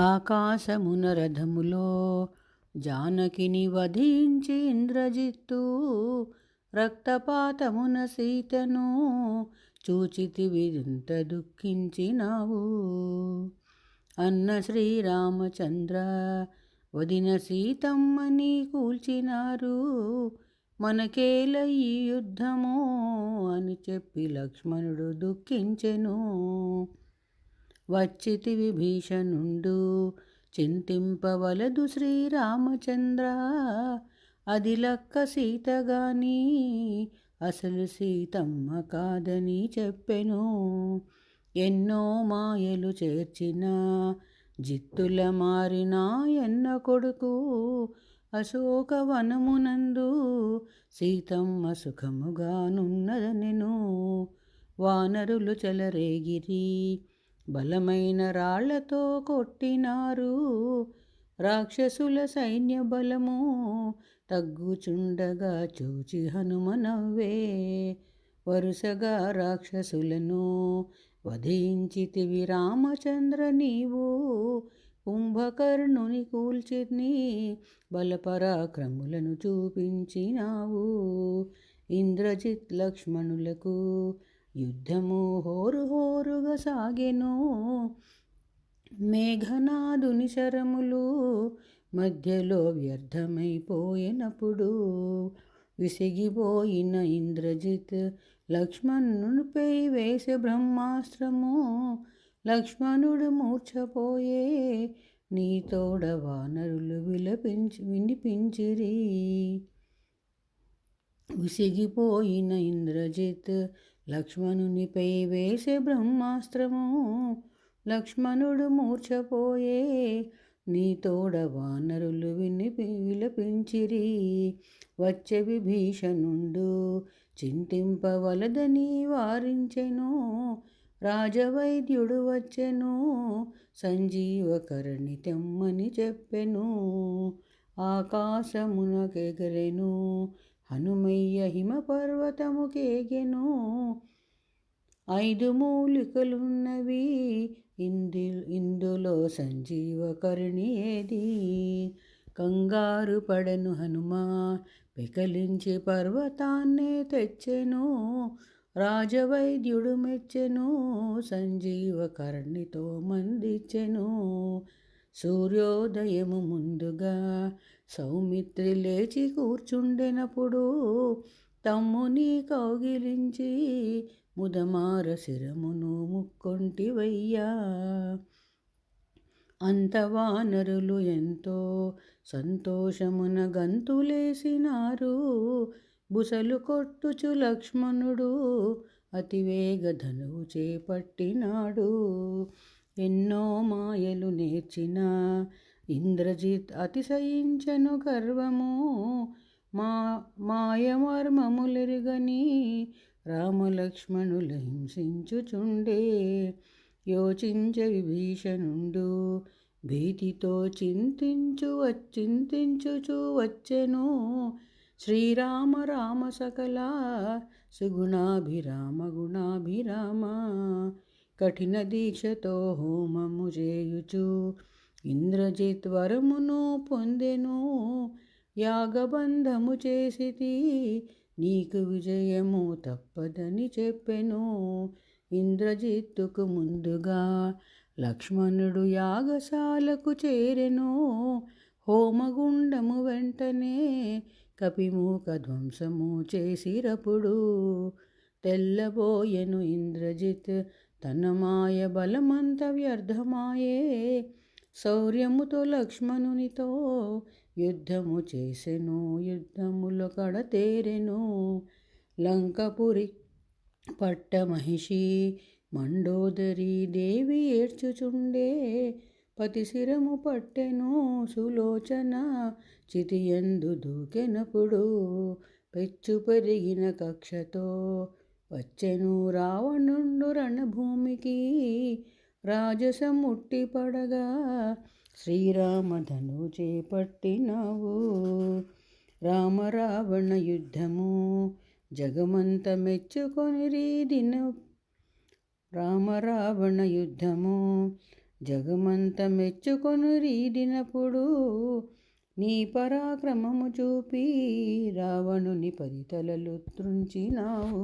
ఆకాశమున రథములో జానకిని వధించి ఇంద్రజిత్తు, రక్తపాతమున సీతను చూచితివి ఎంత దుఃఖించినావు. అన్న శ్రీరామచంద్ర వదిన సీతమ్మని కూల్చినారు, మనకేల ఈ యుద్ధము అని చెప్పి లక్ష్మణుడు దుఃఖించెను. వచ్చితివి భీషణుండు చింతింపవలదు శ్రీరామచంద్ర, అది లక్క సీతగాని అసలు సీతమ్మ కాదని చెప్పెను. ఎన్నో మాయలు చేర్చిన జిత్తుల మారిన ఎన్న కొడుకు, అశోకవనమునందు సీతమ్మ సుఖముగానున్నదనెను. వానరులు చెలరేగిరి బలమైన రాళ్లతో కొట్టినారు, రాక్షసుల సైన్య బలము తగ్గుచుండగా చూచి హనుమనవ్వే. వరుసగా రాక్షసులను వధించితివి రామచంద్ర నీవు, కుంభకర్ణుని కూల్చిని బలపరాక్రములను చూపించినావు. ఇంద్రజిత్ లక్ష్మణులకు యుద్ధము హోరుహోరుగా సాగెను. మేఘనాదుని శరములు మధ్యలో వ్యర్థమైపోయినప్పుడు, విసిగిపోయిన ఇంద్రజిత్ లక్ష్మణునిపై వేసే బ్రహ్మాస్త్రము. లక్ష్మణుడు మూర్ఛపోయే, నీ తోడ వానరులు వినిపించిరి. విసిగిపోయిన ఇంద్రజిత్ లక్ష్మణునిపై వేసే బ్రహ్మాస్త్రము. లక్ష్మణుడు మూర్ఛపోయే, నీ తోడ వానరులు విలపించిరి. వచ్చే విభీషణుండు చింతింపవలదని వారించెను, రాజవైద్యుడు వచ్చెను సంజీవకరణి తెమ్మని చెప్పెను. ఆకాశమునకెగరెను హనుమయ్య హిమపర్వతముకేగెను, 5 మూలికలున్నవి ఇందులో సంజీవకరణి ఏది. కంగారు పడను హనుమా పెకలించి పర్వతాన్నే తెచ్చెను, రాజవైద్యుడు మెచ్చెను సంజీవకరణితో మందిచ్చెను. సూర్యోదయము ముందుగా సౌమిత్రి లేచి కూర్చుండెనప్పుడు, తమ్ముని కౌగిలించి ముదమార శిరమును ముక్కొంటివయ్యా. అంత వానరులు ఎంతో సంతోషమున గంతులేసినారు, బుసలు కొట్టుచు లక్ష్మణుడు అతివేగ ధనువు చేపట్టినాడు. ఎన్నో మాయలు నేర్చిన ఇంద్రజిత్ అతిశయించెను గర్వము, మాయమర్మములెరుగని రామలక్ష్మణుల హింసించుచుండే. యోచించే విభీషణుండు భీతితో చింతించుచు వచ్చెను. శ్రీరామ రామ సకల సుగుణాభిరామ గుణాభిరామ, కఠిన దీక్షతో హోమము చేయుచు ఇంద్రజిత్ వరమును పొందెను. యాగబంధము చేసితి నీకు విజయము తప్పదని చెప్పెను. ఇంద్రజిత్తుకు ముందుగా లక్ష్మణుడు యాగశాలకు చేరెను, హోమగుండము వెంటనే కపిమూక ధ్వంసము చేసిరప్పుడు. తెల్లబోయెను ఇంద్రజిత్ తన మాయ బలమంత వ్యర్థమాయే, శౌర్యముతో లక్ష్మణునితో యుద్ధము చేసెను, యుద్ధములో కడతేరెను. లంకపురి పట్ట మహిషి మండోదరి దేవి ఏడ్చుచుండే, పతిశిరము పట్టెను సులోచన చితియందు దూకెనప్పుడు. పెచ్చు పెరిగిన కక్షతో వచ్చెను రావణుండు రణభూమికి, రాజసముట్టి పడగా శ్రీరామధను చేపట్టినావు. రామ రావణ యుద్ధము జగమంత మెచ్చుకొనిరి దిన రామ రావణ యుద్ధము జగమంత మెచ్చుకొను రీడినప్పుడు నీ పరాక్రమము చూపి రావణుని 10 తలలు త్రుంచినావు.